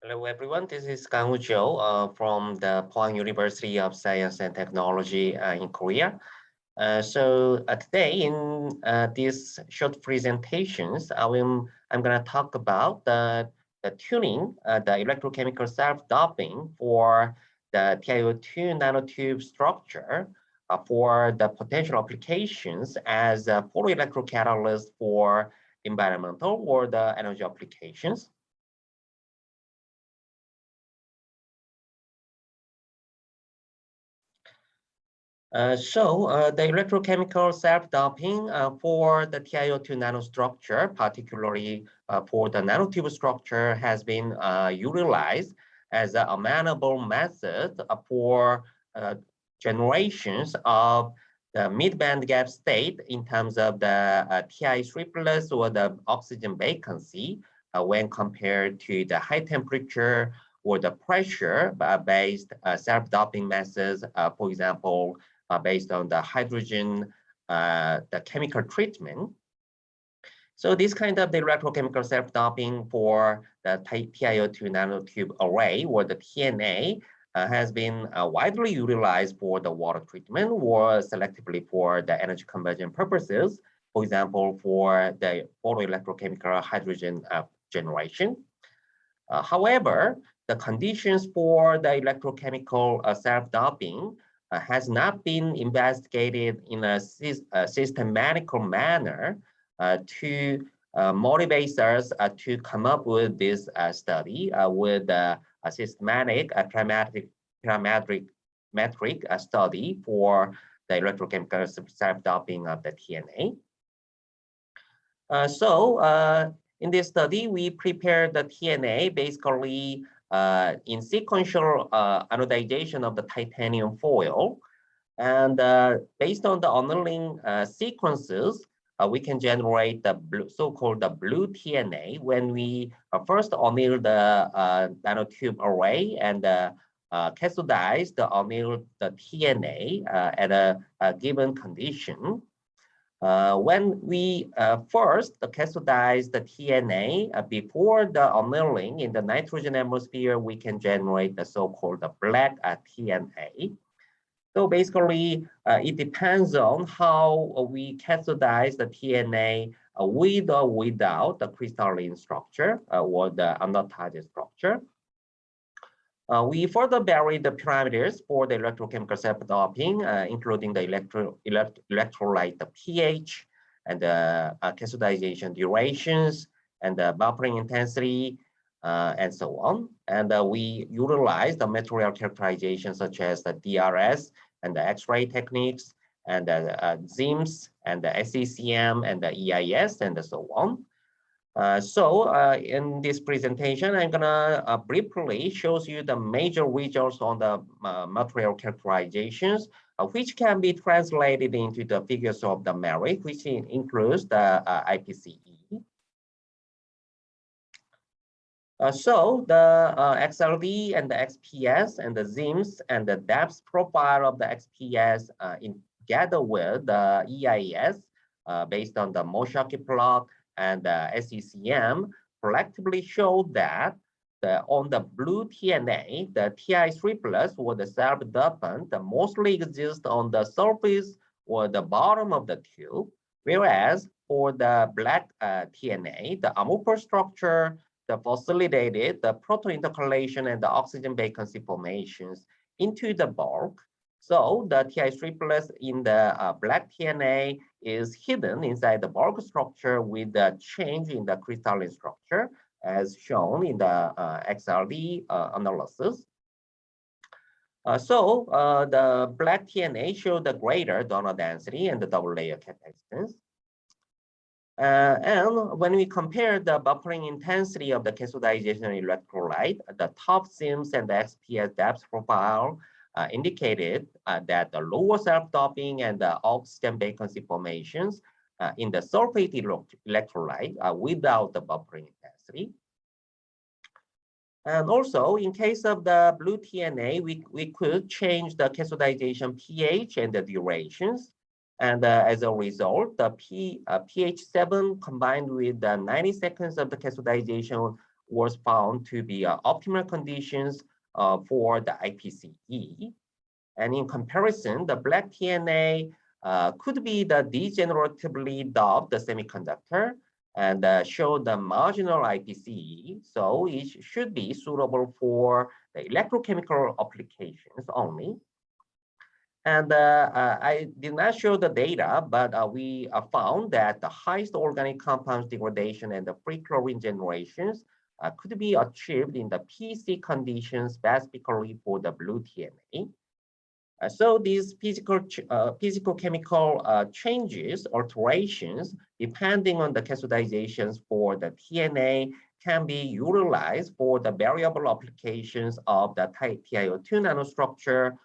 Hello, everyone. This is Kang Woo from the Pohang University of Science and Technology in Korea. Today in these short presentations, I'm going to talk about the tuning, the electrochemical self-doping for the TiO2 nanotube structure for the potential applications as a photoelectrocatalyst for environmental or the energy applications. The electrochemical self-doping for the TiO2 nanostructure, particularly for the nanotube structure, has been utilized as an amenable method for generations of the mid-band gap state in terms of the Ti3 plus or the oxygen vacancy when compared to the high temperature or the pressure-based self-doping methods, for example, based on the hydrogen, the chemical treatment. So this kind of the electrochemical self-doping for the TiO2 nanotube array or the TNA has been widely utilized for the water treatment or selectively for the energy conversion purposes, for example, for the photoelectrochemical hydrogen generation. However, the conditions for the electrochemical self-doping has not been investigated in a systematical manner to motivate us to come up with this study with a systematic parametric study for the electrochemical self-doping of the TNA. In this study, we prepared the TNA basically in sequential anodization of the titanium foil. And based on the annealing sequences, we can generate the so-called the blue TNA when we first anneal the nanotube array and cathodize the anneal the TNA at a given condition. When we first cathodize the TNA before the annealing in the nitrogen atmosphere, we can generate the so-called black TNA. So basically, it depends on how we cathodize the TNA with or without the crystalline structure or the NanoToda structure. We further vary the parameters for the electrochemical self-doping, including the electrolyte, the pH, and the cathodization durations, and the buffering intensity, and so on. And we utilize the material characterization such as the DRS and the X-ray techniques, and the ZIMS, and the SECM, and the EIS, and so on. In this presentation, I'm gonna briefly shows you the major results on the material characterizations, which can be translated into the figures of the merit, which includes the IPCE. The XLD and the XPS and the ZIMS and the depth profile of the XPS together with the EIS based on the Moshaky plot and the SECM collectively show that on the blue TNA, the Ti3 plus or the self-dopant mostly exists on the surface or the bottom of the tube, whereas for the black TNA, the amorphous structure, the facilitated the proton intercalation and the oxygen vacancy formations into the bulk. So the Ti3 plus in the black TNA is hidden inside the bulk structure with the change in the crystalline structure as shown in the XRD analysis. The black TNA show the greater donor density and the double layer capacitance. And when we compare the buffering intensity of the cathodization electrolyte, the top ZIMS and the XPS depth profile indicated that the lower self-doping and the oxygen vacancy formations in the sulfate electrolyte without the buffering intensity. And also, in case of the blue TNA, we could change the cathodization pH and the durations. And as a result, the pH 7 combined with the 90 seconds of the cathodization was found to be optimal conditions for the IPCE. And in comparison, the black TNA could be the degeneratively doped semiconductor and show the marginal IPCE. So it should be suitable for the electrochemical applications only. And I did not show the data, but we found that the highest organic compounds degradation and the free chlorine generations could be achieved in the PC conditions specifically for the blue TNA. So these physical chemical changes, alterations, depending on the cathodizations for the TNA can be utilized for the variable applications of the TiO2 nanostructure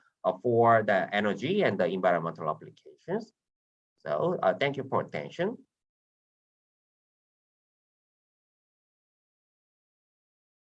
for the energy and the environmental applications. So thank you for attention.